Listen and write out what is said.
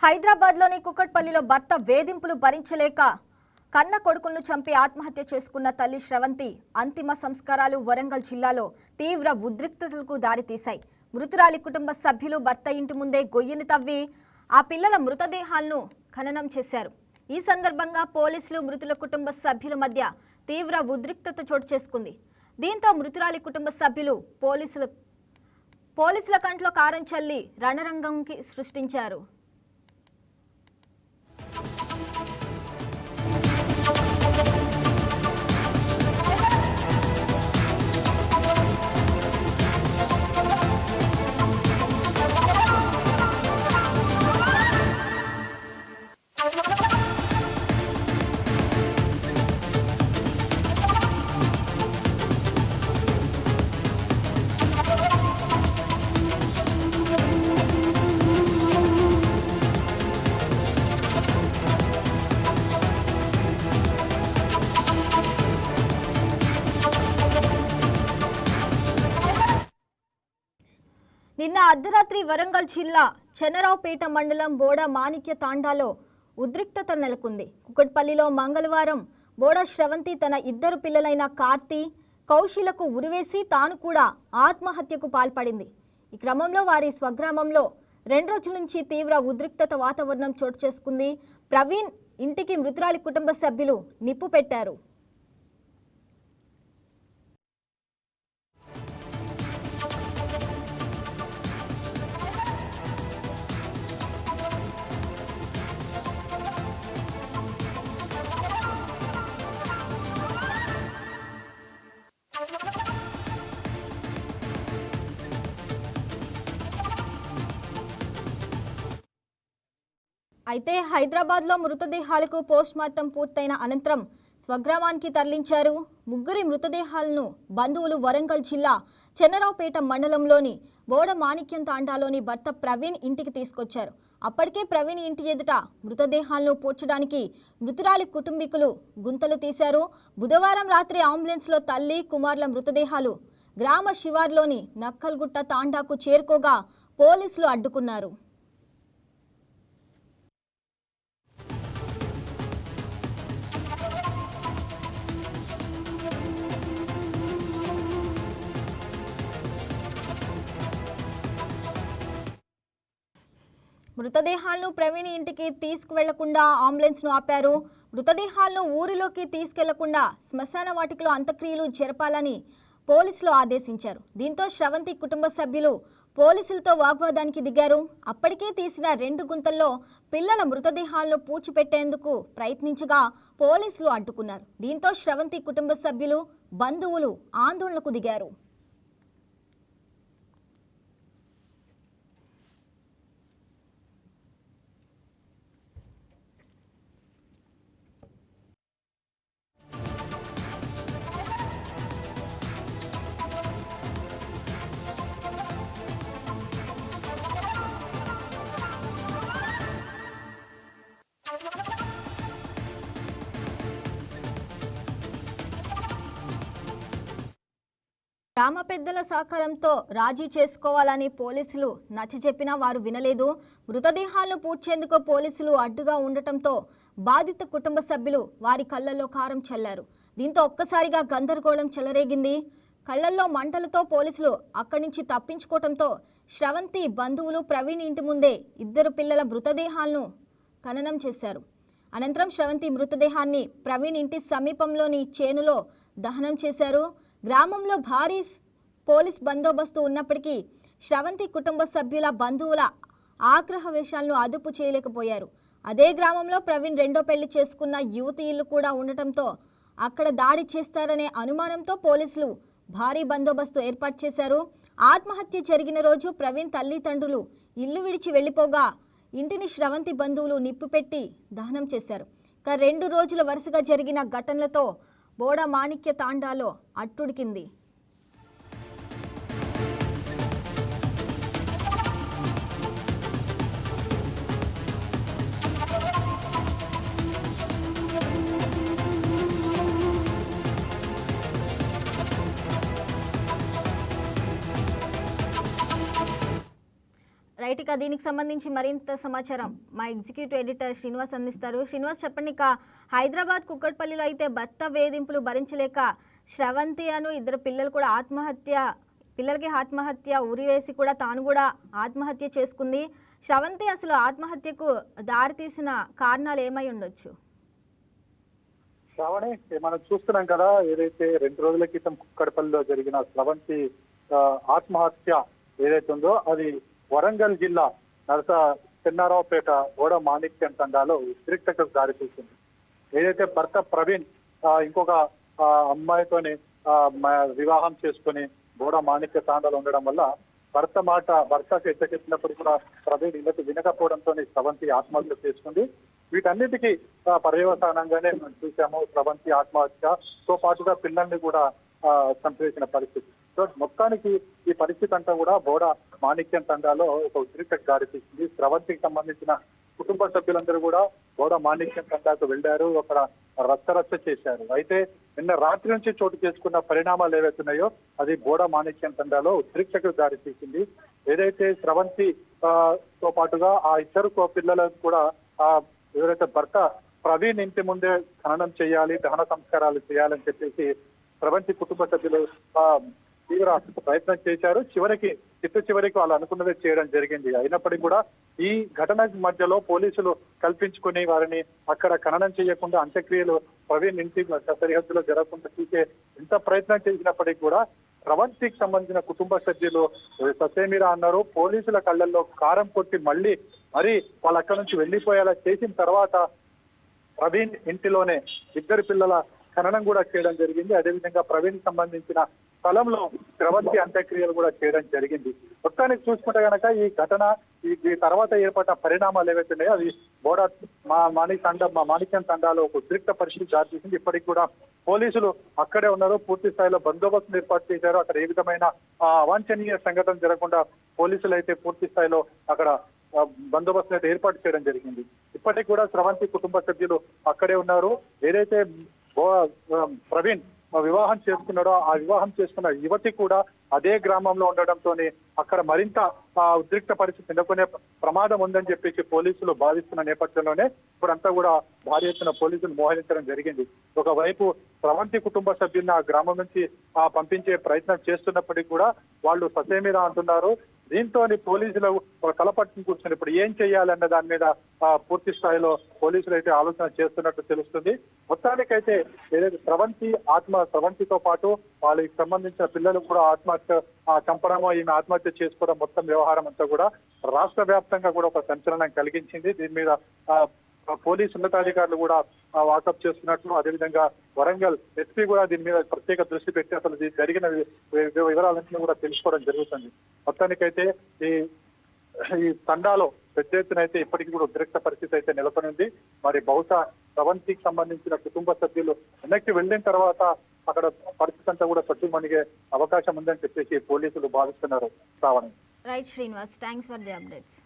హైదరాబాద్లోని కుకట్పల్లిలో భర్త వేధింపులు భరించలేక కన్న కొడుకులను చంపి ఆత్మహత్య చేసుకున్న తల్లి శ్రవంతి అంతిమ సంస్కారాలు వరంగల్ జిల్లాలో తీవ్ర ఉద్రిక్తతలకు దారితీశాయి. మృతురాలి కుటుంబ సభ్యులు భర్త ఇంటి ముందే గొయ్యిని తవ్వి ఆ పిల్లల మృతదేహాలను ఖననం చేశారు. ఈ సందర్భంగా పోలీసులు మృతుల కుటుంబ సభ్యుల మధ్య తీవ్ర ఉద్రిక్తత చోటు చేసుకుంది. దీంతో మృతురాలి కుటుంబ సభ్యులు పోలీసుల కంట్లో కారం చల్లి రణరంగంకి సృష్టించారు. నిన్న అర్ధరాత్రి వరంగల్ జిల్లా చెన్నరావుపేట మండలం బోడ మాణిక్య తాండాలో ఉద్రిక్తత నెలకొంది. కుకట్పల్లిలో మంగళవారం బోడ శ్రవంతి తన ఇద్దరు పిల్లలైన కార్తీ, కౌశిలకు ఉరివేసి తాను కూడా ఆత్మహత్యకు పాల్పడింది. ఈ క్రమంలో వారి స్వగ్రామంలో 2 రోజుల నుంచి తీవ్ర ఉద్రిక్తత వాతావరణం చోటు చేసుకుంది. ప్రవీణ్ ఇంటికి మృతురాలి కుటుంబ సభ్యులు నిప్పు పెట్టారు. అయితే హైదరాబాద్లో మృతదేహాలకు పోస్ట్మార్టం పూర్తయిన అనంతరం స్వగ్రామానికి తరలించారు. ముగ్గురి మృతదేహాలను బంధువులు వరంగల్ జిల్లా చెన్నరావుపేట మండలంలోని బోడ మాణిక్యం తాండాలోని భర్త ప్రవీణ్ ఇంటికి తీసుకొచ్చారు. అప్పటికే ప్రవీణ్ ఇంటి ఎదుట మృతదేహాలను పూడ్చడానికి మృతురాలి కుటుంబీకులు గుంతలు తీశారు. బుధవారం రాత్రి అంబులెన్స్లో తల్లి, కుమారుల మృతదేహాలు గ్రామ శివార్లోని నక్కల్గుట్ట తాండాకు చేరుకోగా పోలీసులు అడ్డుకున్నారు. మృతదేహాలను ప్రవీణ్ ఇంటికి తీసుకువెళ్లకుండా అంబులెన్స్ను ఆపారు. మృతదేహాలను ఊరిలోకి తీసుకెళ్లకుండా శ్మశాన వాటికలో అంత్యక్రియలు జరపాలని పోలీసులు ఆదేశించారు. దీంతో శ్రవంతి కుటుంబ సభ్యులు పోలీసులతో వాగ్వాదానికి దిగారు. అప్పటికే తీసిన 2 గుంతల్లో పిల్లల మృతదేహాలను పూడ్చిపెట్టేందుకు ప్రయత్నించగా పోలీసులు అడ్డుకున్నారు. దీంతో శ్రవంతి కుటుంబ సభ్యులు, బంధువులు ఆందోళనకు దిగారు. గ్రామ పెద్దల సహకారంతో రాజీ చేసుకోవాలని పోలీసులు నచ్చజెప్పినా వారు వినలేదు. మృతదేహాలను పూడ్చేందుకు పోలీసులు అడ్డుగా ఉండటంతో బాధిత కుటుంబ సభ్యులు వారి కళ్ళల్లో కారం చల్లారు. దీంతో ఒక్కసారిగా గందరగోళం చెలరేగింది. కళ్ళల్లో మంటలతో పోలీసులు అక్కడి నుంచి తప్పించుకోవడంతో శ్రవంతి బంధువులు ప్రవీణ్ ఇంటి ముందే 2 పిల్లల మృతదేహాలను ఖననం చేశారు. అనంతరం శ్రవంతి మృతదేహాన్ని ప్రవీణ్ ఇంటి సమీపంలోని చేనులో దహనం చేశారు. గ్రామంలో భారీ పోలీస్ బందోబస్తు ఉన్నప్పటికీ శ్రవంతి కుటుంబ సభ్యుల బంధువుల ఆగ్రహవేశాలను అదుపు చేయలేకపోయారు. అదే గ్రామంలో ప్రవీణ్ 2వ పెళ్లి చేసుకున్న యువతి ఇల్లు కూడా ఉండటంతో అక్కడ దాడి చేస్తారనే అనుమానంతో పోలీసులు భారీ బందోబస్తు ఏర్పాటు చేశారు. ఆత్మహత్య జరిగిన రోజు ప్రవీణ్ తల్లిదండ్రులు ఇల్లు విడిచి వెళ్లిపోగా ఇంటిని శ్రవంతి బంధువులు నిప్పు పెట్టి దహనం చేశారు. 2 రోజుల వరుసగా జరిగిన ఘటనలతో బోడ మాణిక్య తాండాలో అట్టుడికింది. రైట్, ఇక దీనికి సంబంధించి మరింత సమాచారం మా ఎగ్జిక్యూటివ్ ఎడిటర్ శ్రీనివాస్ అందిస్తారు. శ్రీనివాస్, చెప్పండి. ఇక హైదరాబాద్ కుక్కట్పల్లిలో అయితే భర్త వేధింపులు భరించలేక శ్రవంతి అను ఇద్దరు పిల్లలు కూడా పిల్లలకి ఆత్మహత్య ఉరివేసి కూడా తాను కూడా ఆత్మహత్య చేసుకుంది. శ్రవంతి అసలు ఆత్మహత్యకు దారితీసిన కారణాలు ఏమై ఉండొచ్చు? శ్రావణి, మనం చూస్తున్నాం కదా, ఏదైతే 2 రోజుల క్రితం కుక్కడపల్లిలో జరిగిన స్రవంతి ఆత్మహత్య ఏదైతే ఉందో అది వరంగల్ జిల్లా చెన్నారావుపేట గోడ మాణిక్యం తండాలో ఉద్రిక్తతకు దారితీసింది. ఏదైతే భర్త ప్రవీణ్ ఇంకొక అమ్మాయితోని వివాహం చేసుకుని గోడ మాణిక్య తాండాలో ఉండడం వల్ల భర్తకు ఎచ్చకెత్తినప్పుడు కూడా ప్రవీణ్ ఇళ్ళకి వినకపోవడంతో స్రవంతి ఆత్మహత్య చేసుకుంది. వీటన్నిటికీ పర్యవసానంగానే మనం చూసాము స్రవంతి ఆత్మహత్యతో పాటుగా పిల్లల్ని కూడా చంపేసిన పరిస్థితి. సో మొత్తానికి ఈ పరిస్థితి అంతా కూడా బోడ మాణిక్యం తండాలో ఒక ఉద్రిక్తకు దారితీసింది. స్రవంతికి సంబంధించిన కుటుంబ సభ్యులందరూ కూడా బోడ మాణిక్యం తండాకు వెళ్లారు, అక్కడ రచ్చరచ్చ చేశారు. అయితే నిన్న రాత్రి నుంచి చోటు చేసుకున్న పరిణామాలు ఏవైతున్నాయో అది బోడ మాణిక్యం తండాలో ఉద్రిక్తకు దారితీసింది. ఏదైతే స్రవంతి తో పాటుగా ఆ ఇద్దరు పిల్లలకు కూడా ఎవరైతే భర్త ప్రవీణ్ ఇంటి ముందే ఖననం చేయాలి, దహన సంస్కారాలు చేయాలని చెప్పేసి స్రవంతి కుటుంబ సభ్యులు తీవ్ర ప్రయత్నం చేశారు. చివరికి వాళ్ళు అనుకున్నదే చేయడం జరిగింది. అయినప్పటికీ కూడా ఈ ఘటన మధ్యలో పోలీసులు కల్పించుకుని వారిని అక్కడ ఖననం చేయకుండా అంత్యక్రియలు ప్రవీణ్ ఇంటి సరిహద్దులో జరగకుండా చూసే ఎంత ప్రయత్నం చేసినప్పటికీ కూడా స్రవంతికి సంబంధించిన కుటుంబ సభ్యులు ససేమిరా అన్నారు. పోలీసుల కళ్ళల్లో కారం కొట్టి మరీ వాళ్ళు అక్కడి నుంచి వెళ్లిపోయేలా చేసిన తర్వాత ప్రవీణ్ ఇంటిలోనే ఇద్దరు పిల్లల ఖననం కూడా చేయడం జరిగింది. అదేవిధంగా ప్రవీణ్ సంబంధించిన స్థలంలో స్రవంతి అంత్యక్రియలు కూడా చేయడం జరిగింది. మొత్తానికి చూసుకుంటే కనుక ఈ ఘటన ఈ తర్వాత ఏర్పడిన పరిణామాలు ఏవైతున్నాయో అది బోడా మాణిక్యం తండాలో ఒక ఉద్రిక్త పరిస్థితి దారితీసింది. ఇప్పటికి కూడా పోలీసులు అక్కడే ఉన్నారు, పూర్తి స్థాయిలో బందోబస్తు ఏర్పాటు చేశారు. అక్కడ ఏ విధమైన అవాంఛనీయ సంఘటన జరగకుండా పోలీసులు అయితే పూర్తి స్థాయిలో అక్కడ బందోబస్తు అయితే ఏర్పాటు చేయడం జరిగింది. ఇప్పటికి కూడా స్రవంతి కుటుంబ సభ్యులు అక్కడే ఉన్నారు. ఏదైతే ప్రవీణ్ వివాహం చేసుకున్నాడో ఆ వివాహం చేసుకున్న యువతి కూడా అదే గ్రామంలో ఉండడంతో అక్కడ మరింత ఉద్రిక్త పరిస్థితి నెలకొనే ప్రమాదం ఉందని చెప్పేసి పోలీసులు భావిస్తున్న నేపథ్యంలోనే ఇప్పుడంతా కూడా భారీ ఎత్తున పోలీసులు మోహరించడం జరిగింది. ఒకవైపు స్రవంతి కుటుంబ సభ్యులను ఆ గ్రామం నుంచి పంపించే ప్రయత్నం చేస్తున్నప్పటికీ కూడా వాళ్ళు ససేమిరా అంటున్నారు. దీంతో పోలీసులు తలపట్టుకుని కూర్చొని ఇప్పుడు ఏం చేయాలన్న దాని మీద పూర్తి స్థాయిలో పోలీసులు అయితే ఆలోచన చేస్తున్నట్టు తెలుస్తుంది. మొత్తానికైతే ఏదైతే స్రవంతితో పాటు వాళ్ళకి సంబంధించిన పిల్లలు కూడా ఆత్మహత్య చంపడమో ఈమె ఆత్మహత్య చేసుకోవడం మొత్తం వ్యవహారం అంతా కూడా రాష్ట్ర వ్యాప్తంగా కూడా ఒక సంచలనం కలిగించింది. దీని మీద పోలీసు ఉన్నతాధికారులు కూడా వాకప్ చేస్తున్నట్లు, అదేవిధంగా వరంగల్ ఎస్పీ కూడా దీని మీద ప్రత్యేక దృష్టి పెట్టి అసలు జరిగిన వివరాలన్నింటినీ కూడా తెలుసుకోవడం జరుగుతుంది. మొత్తానికైతే ఈ తండాలో పెద్ద ఎత్తున అయితే ఇప్పటికీ కూడా ఉద్రిక్త పరిస్థితి అయితే నెలకొనింది. మరి బహుశా స్రవంతికి సంబంధించిన కుటుంబ సభ్యులు వెనక్కి వెళ్ళిన తర్వాత అక్కడ పరిస్థితి అంతా కూడా సద్దుమణిగే అవకాశం ఉందని చెప్పేసి పోలీసులు భావిస్తున్నారు. Sravani. Right Srinivas, thanks for the updates.